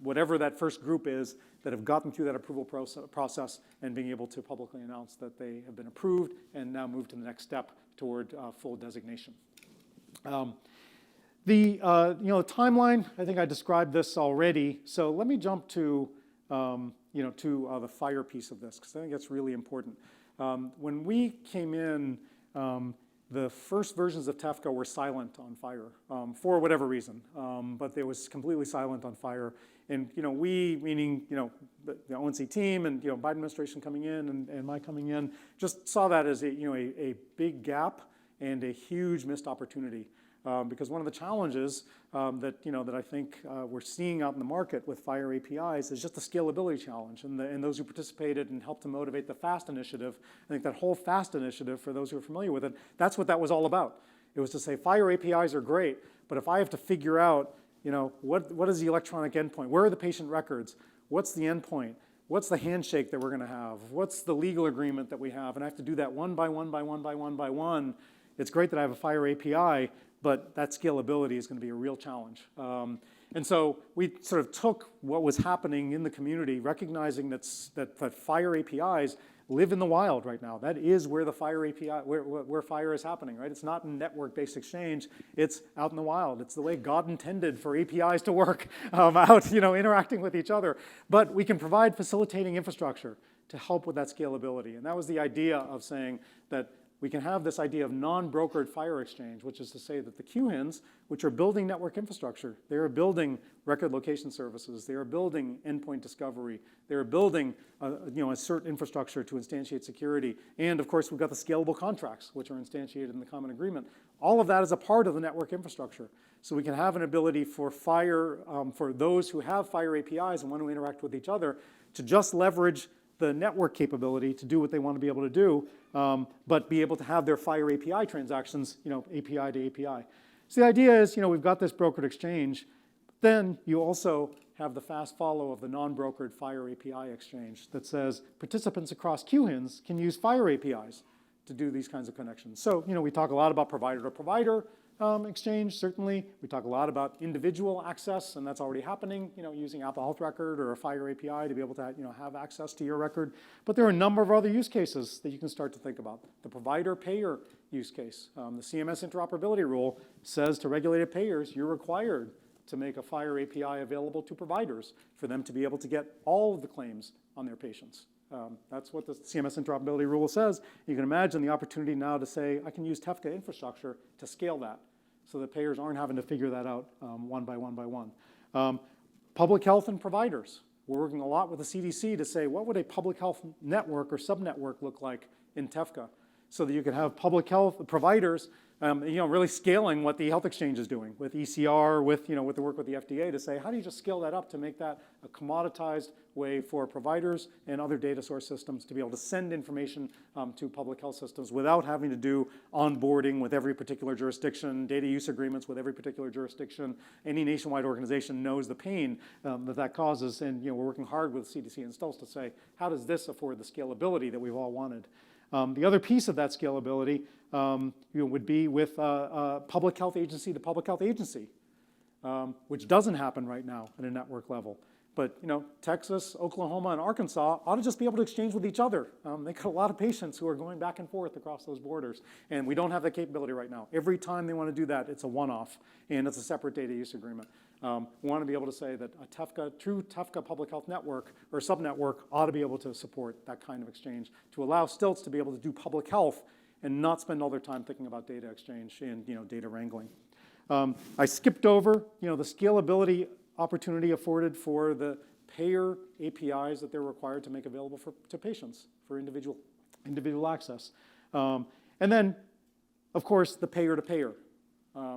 whatever that first group is that have gotten through that approval process, and being able to publicly announce that they have been approved and now move to the next step toward full designation. The timeline, I think I described this already. So let me jump to the Fire piece of this, because I think that's really important. When we came in, the first versions of TEFCA were silent on FHIR for whatever reason, but it was completely silent on FHIR. And we, meaning the ONC team and Biden administration coming in and my coming in, just saw that as a big gap and a huge missed opportunity. Because one of the challenges that I think we're seeing out in the market with FHIR APIs is just the scalability challenge. And those who participated and helped to motivate the FAST initiative, I think that whole FAST initiative, for those who are familiar with it, that's what that was all about. It was to say FHIR APIs are great, but if I have to figure out what is the electronic endpoint? Where are the patient records? What's the endpoint? What's the handshake that we're going to have? What's the legal agreement that we have? And I have to do that one by one by one by one by one. It's great that I have a FHIR API, but that scalability is going to be a real challenge. And so we sort of took what was happening in the community, recognizing that FHIR APIs live in the wild right now. That is where the FHIR API, where FHIR is happening, right? It's not in network-based exchange. It's out in the wild. It's the way God intended for APIs to work, out interacting with each other. But we can provide facilitating infrastructure to help with that scalability. And that was the idea of saying that we can have this idea of non-brokered FHIR exchange, which is to say that the QHINs, which are building network infrastructure, they are building record location services, they are building endpoint discovery, they are building a cert infrastructure to instantiate security, and of course we've got the scalable contracts, which are instantiated in the common agreement. All of that is a part of the network infrastructure. So we can have an ability for FHIR, for those who have FHIR APIs and want to interact with each other, to just leverage the network capability to do what they want to be able to do, but be able to have their FHIR API transactions, API to API. So the idea is, we've got this brokered exchange. Then you also have the fast follow of the non-brokered FHIR API exchange that says participants across QHINs can use FHIR APIs to do these kinds of connections. So, we talk a lot about provider-to-provider exchange, certainly. We talk a lot about individual access, and that's already happening, using Apple Health Record or a FHIR API to be able to have access to your record. But there are a number of other use cases that you can start to think about. The provider-payer use case. The CMS interoperability rule says to regulated payers, you're required to make a FHIR API available to providers for them to be able to get all of the claims on their patients. That's what the CMS interoperability rule says. You can imagine the opportunity now to say, I can use TEFCA infrastructure to scale that so that payers aren't having to figure that out one by one by one. Public health and providers. We're working a lot with the CDC to say, what would a public health network or subnetwork look like in TEFCA? So that you could have public health providers really scaling what the health exchange is doing with ECR, with with the work with the FDA to say, how do you just scale that up to make that a commoditized way for providers and other data source systems to be able to send information to public health systems without having to do onboarding with every particular jurisdiction, data use agreements with every particular jurisdiction. Any nationwide organization knows the pain that causes, and we're working hard with CDC and Stults to say, how does this afford the scalability that we've all wanted? The other piece of that scalability would be with public health agency to public health agency, which doesn't happen right now at a network level. But Texas, Oklahoma, and Arkansas ought to just be able to exchange with each other. They got a lot of patients who are going back and forth across those borders, and we don't have that capability right now. Every time they want to do that, it's a one-off, and it's a separate data use agreement. We want to be able to say that a true TEFCA public health network or subnetwork ought to be able to support that kind of exchange to allow Stilts to be able to do public health and not spend all their time thinking about data exchange and data wrangling. I skipped over the scalability opportunity afforded for the payer APIs that they're required to make available to patients for individual access. And then, of course, the payer-to-payer,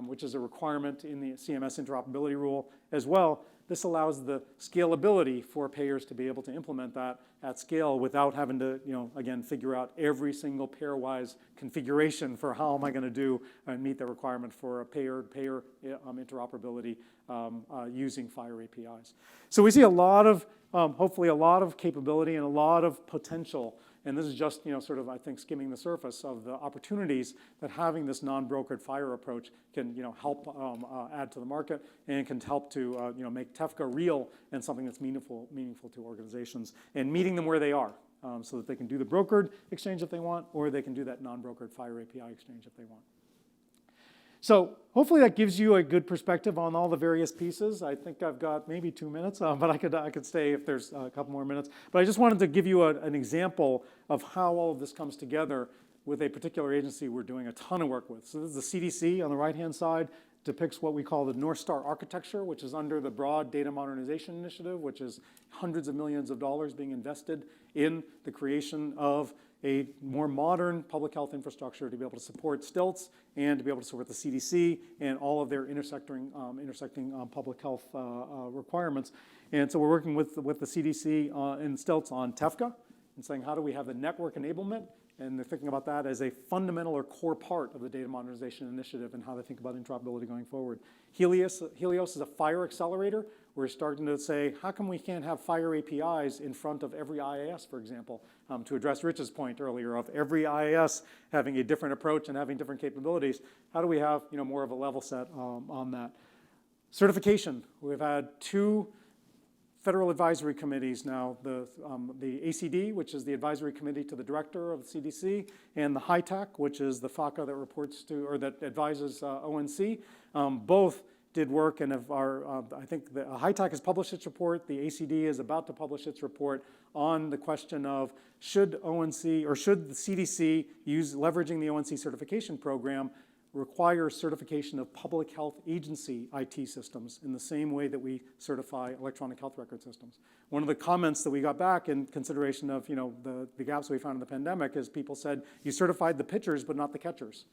which is a requirement in the CMS interoperability rule as well. This allows the scalability for payers to be able to implement that at scale without having to, again, figure out every single pair-wise configuration for how am I going to do and meet the requirement for a payer-to-payer interoperability using FHIR APIs. So we see a lot of, hopefully a lot of capability and a lot of potential. And this is just, sort of, I think, skimming the surface of the opportunities that having this non-brokered FHIR approach can, help add to the market and can help to, make TEFCA real and something that's meaningful to organizations and meeting them where they are so that they can do the brokered exchange if they want, or they can do that non-brokered FHIR API exchange if they want. So hopefully that gives you a good perspective on all the various pieces. I think I've got maybe 2 minutes, but I could stay if there's a couple more minutes. But I just wanted to give you an example of how all of this comes together with a particular agency we're doing a ton of work with. So this is the CDC on the right-hand side, depicts what we call the North Star architecture, which is under the broad data modernization initiative, which is hundreds of millions of dollars being invested in the creation of a more modern public health infrastructure to be able to support stilts and to be able to support the CDC and all of their intersecting public health requirements. And so we're working with the CDC in stilts on TEFCA and saying how do we have the network enablement, and they're thinking about that as a fundamental or core part of the data modernization initiative and how they think about interoperability going forward. Helios is a fire accelerator. We're starting to say, how come we can't have fire APIs in front of every IAS, for example, to address Rich's point earlier of every IAS having a different approach and having different capabilities. How do we have more of a level set on that? Certification. We've had 2 federal advisory committees now, the ACD, which is the advisory committee to the director of the CDC, and the HITAC, which is the FACA that reports to, or that advises ONC. Both did work and I think the HITAC has published its report, the ACD is about to publish its report on the question of should ONC, or should the CDC leveraging the ONC certification program require certification of public health agency IT systems in the same way that we certify electronic health record systems. One of the comments that we got back in consideration of the gaps we found in the pandemic is people said, you certified the pitchers but not the catchers.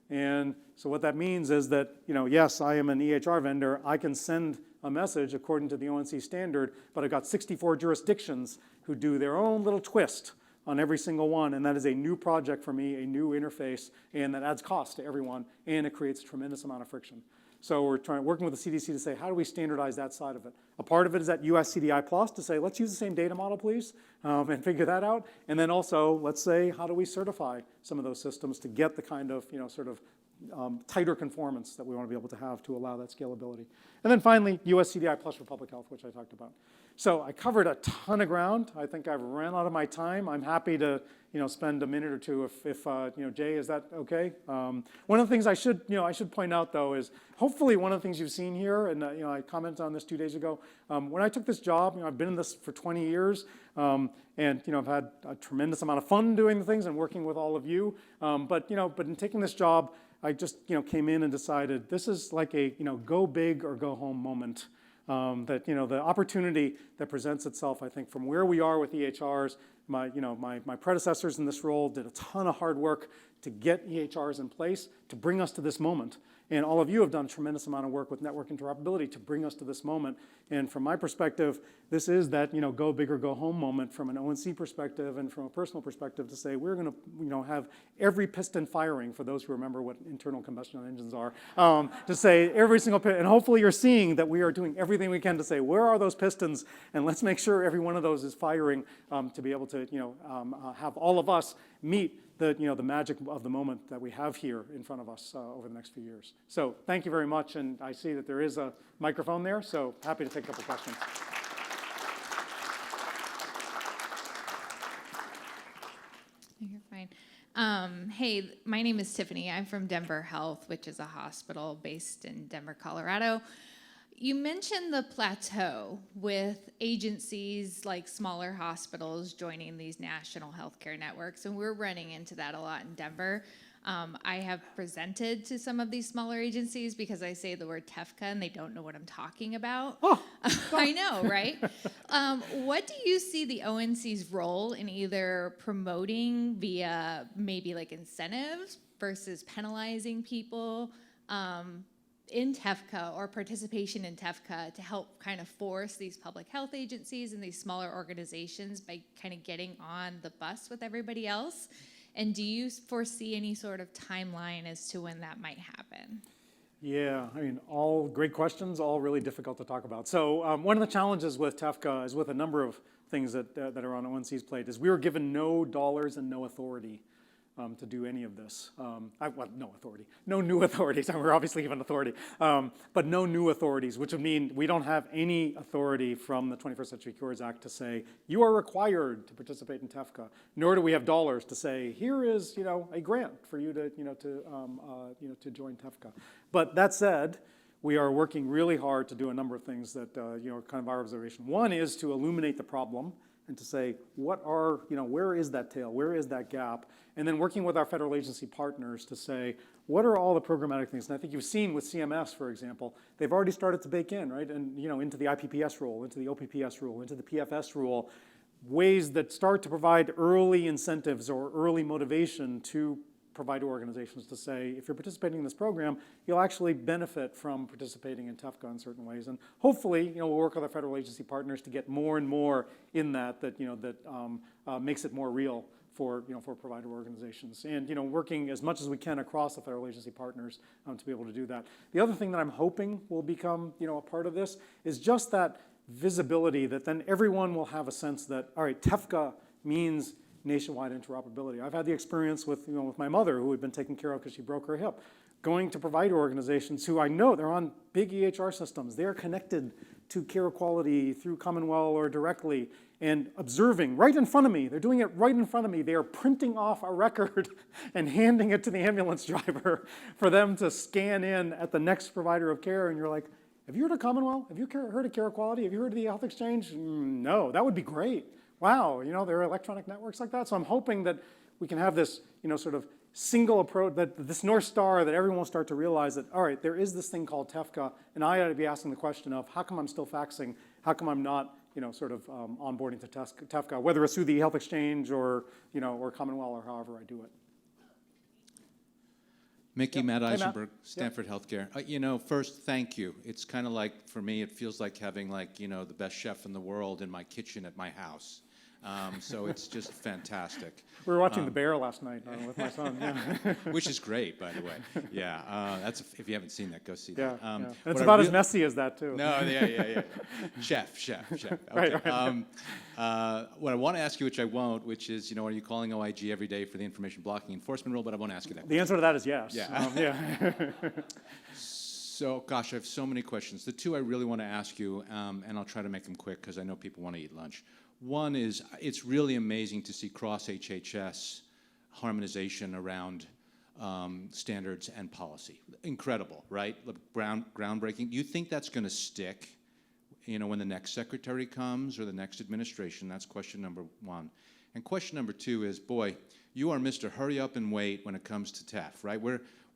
And so what that means is that, yes, I am an EHR vendor. I can send a message according to the ONC standard, but I've got 64 jurisdictions who do their own little twist on every single one, and that is a new project for me, a new interface, and that adds cost to everyone, and it creates a tremendous amount of friction. So we're working with the CDC to say, how do we standardize that side of it? A part of it is at US CDI Plus to say, let's use the same data model, please, and figure that out. And then also, let's say, how do we certify some of those systems to get the kind of, tighter conformance that we want to be able to have to allow that scalability. And then finally, US CDI Plus for public health, which I talked about. So I covered a ton of ground. I think I've ran out of my time. I'm happy to spend a minute or two if Jay, is that okay? One of the things I should point out though is hopefully one of the things you've seen here, and I commented on this 2 days ago. When I took this job, I've been in this for 20 years, and I've had a tremendous amount of fun doing the things and working with all of you. But in taking this job, I just came in and decided this is like a go big or go home moment. That the opportunity that presents itself, I think, from where we are with EHRs, my predecessors in this role did a ton of hard work to get EHRs in place to bring us to this moment. And all of you have done a tremendous amount of work with network interoperability to bring us to this moment. And from my perspective, this is that go big or go home moment from an ONC perspective and from a personal perspective to say we're going to have every piston firing, for those who remember what internal combustion engines are, to say every single piston. And hopefully you're seeing that we are doing everything we can to say where are those pistons, and let's make sure every one of those is firing to be able to have all of us meet the magic of the moment that we have here in front of us over the next few years. So thank you very much, and I see that there is a microphone there, so happy to take a couple questions. You're fine. Hey, my name is Tiffany. I'm from Denver Health, which is a hospital based in Denver, Colorado. You mentioned the plateau with agencies like smaller hospitals joining these national healthcare networks, and we're running into that a lot in Denver. I have presented to some of these smaller agencies because I say the word TEFCA and they don't know what I'm talking about. Oh. I know, right? What do you see the ONC's role in either promoting via maybe like incentives versus penalizing people in TEFCA or participation in TEFCA to help kind of force these public health agencies and these smaller organizations by kind of getting on the bus with everybody else? And do you foresee any sort of timeline as to when that might happen? Yeah, all great questions, all really difficult to talk about. So one of the challenges with TEFCA is with a number of things that are on ONC's plate is we were given no dollars and no authority to do any of this. No new authorities. We're obviously given authority, but no new authorities, which would mean we don't have any authority from the 21st Century Cures Act to say, you are required to participate in TEFCA, nor do we have dollars to say, here is a grant for you to join TEFCA. But that said, we are working really hard to do a number of things that kind of our observation. One is to illuminate the problem and to say, where is that tail? Where is that gap? And then working with our federal agency partners to say, what are all the programmatic things? And I think you've seen with CMS, for example, they've already started to bake in, right? And into the IPPS rule, into the OPPS rule, into the PFS rule, ways that start to provide early incentives or early motivation to provider organizations to say, if you're participating in this program, you'll actually benefit from participating in TEFCA in certain ways. And hopefully, we'll work with our federal agency partners to get more and more in that makes it more real for provider organizations. And working as much as we can across the federal agency partners to be able to do that. The other thing that I'm hoping will become a part of this is just that visibility that then everyone will have a sense that, all right, TEFCA means nationwide interoperability. I've had the experience with my mother, who had been taken care of because she broke her hip, going to provider organizations who I know they're on big EHR systems. They're connected to care quality through Commonwealth or directly, and observing right in front of me. They're doing it right in front of me. They are printing off a record and handing it to the ambulance driver for them to scan in at the next provider of care. And you're like, have you heard of Commonwealth? Have you heard of care quality? Have you heard of the eHealth Exchange? No, that would be great. Wow, there are electronic networks like that. So I'm hoping that we can have this, sort of single approach, that this North Star, that everyone will start to realize that, all right, there is this thing called TEFCA, and I ought to be asking the question of, how come I'm still faxing? How come I'm not, onboarding to TEFCA, whether it's through the eHealth Exchange or, or Commonwealth, or however I do it. Micky, Yep. Matt Hey, Matt. Eisenberg, Stanford Healthcare. First, thank you. It's kind of like, for me, it feels like having the best chef in the world in my kitchen at my house. So it's just fantastic. We were watching The Bear last night with my son. Yeah. Which is great, by the way. Yeah, that's if you haven't seen that, go see Yeah, that. yeah. And it's about as messy as that too. No, yeah. Chef. Okay. Right. What I want to ask you, which I won't, which is, are you calling OIG every day for the information blocking enforcement rule? But I won't ask you that. The answer to that is yes. Yeah. Yeah. So, gosh, I have so many questions. The two I really want to ask you, and I'll try to make them quick because I know people want to eat lunch. One is, it's really amazing to see cross-HHS harmonization around standards and policy. Incredible, right? Groundbreaking. Do you think that's going to stick, when the next secretary comes or the next administration? That's question number one. And question number two is, boy, you are Mr. Hurry Up and Wait when it comes to TEF, right?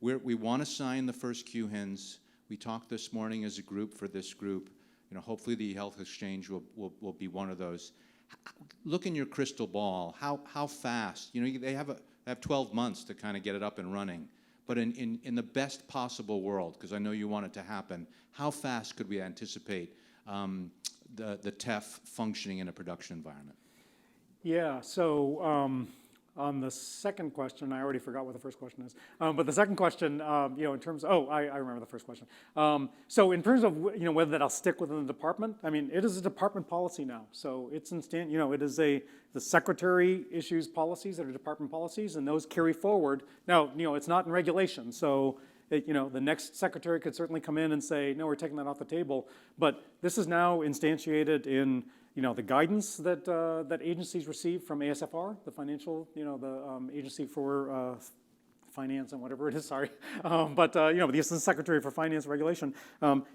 We want to sign the first QHINs. We talked this morning as a group for this group. Hopefully the eHealth Exchange will be one of those. Look in your crystal ball. How fast? They have 12 months to kind of get it up and running. But in the best possible world, because I know you want it to happen, how fast could we anticipate the TEF functioning in a production environment? Yeah. So on the second question, I already forgot what the first question is. But the second question, in terms of, I remember the first question. So in terms of, whether that'll stick within the department, I mean, it is a department policy now. So it's instant, it is the secretary issues policies that are department policies, and those carry forward. Now, it's not in regulation. So, the next secretary could certainly come in and say, no, we're taking that off the table. But this is now instantiated in the guidance that agencies receive from ASFR, the financial, the agency for finance and whatever it is, sorry. But the Assistant Secretary for Finance Regulation,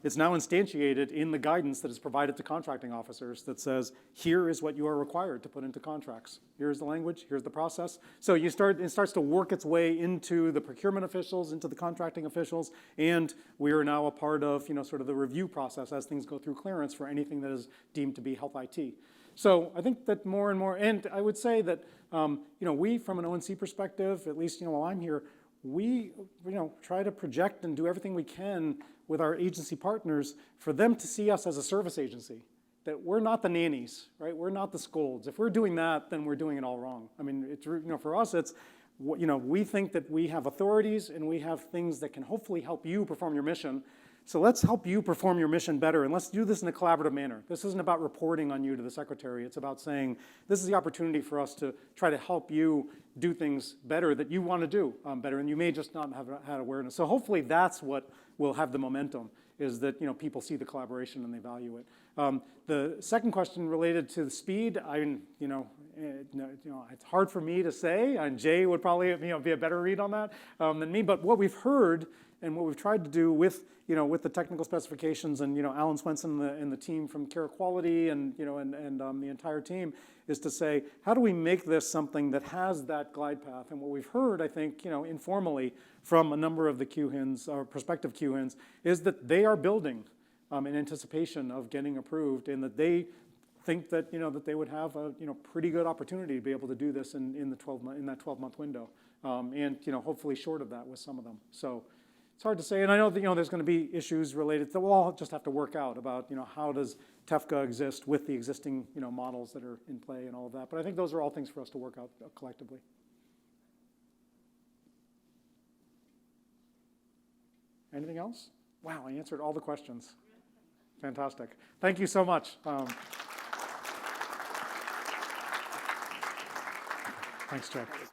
it's now instantiated in the guidance that is provided to contracting officers that says, here is what you are required to put into contracts. Here's the language, here's the process. So it starts to work its way into the procurement officials, into the contracting officials, and we are now a part of, sort of the review process as things go through clearance for anything that is deemed to be health IT. So I think that more and more, and I would say that, we, from an ONC perspective, at least, while I'm here, we, try to project and do everything we can with our agency partners for them to see us as a service agency, that we're not the nannies, right? We're not the scolds. If we're doing that, then we're doing it all wrong. I mean, it's, for us, it's, we think that we have authorities and we have things that can hopefully help you perform your mission. So let's help you perform your mission better, and let's do this in a collaborative manner. This isn't about reporting on you to the secretary. It's about saying, this is the opportunity for us to try to help you do things better that you want to do better, and you may just not have had awareness. So hopefully that's what will have the momentum, is that people see the collaboration and they value it. The second question related to the speed, it's hard for me to say, and Jay would probably be a better read on that than me, but what we've heard, And what we've tried to do with, with the technical specifications and, Alan Swenson and the team from Care Quality and, the entire team is to say, how do we make this something that has that glide path? And what we've heard, I think, informally from a number of the QHINs, or prospective QHINs, is that they are building in anticipation of getting approved, and that they think that, that they would have a, pretty good opportunity to be able to do this in that 12-month window. And hopefully short of that with some of them. So it's hard to say, and I know that there's going to be issues related that we'll all just have to work out about how does TEFCA exist with the existing models that are in play and all of that. But I think those are all things for us to work out collectively. Anything else? Wow, I answered all the questions. Fantastic. Thank you so much. Thanks, Chuck.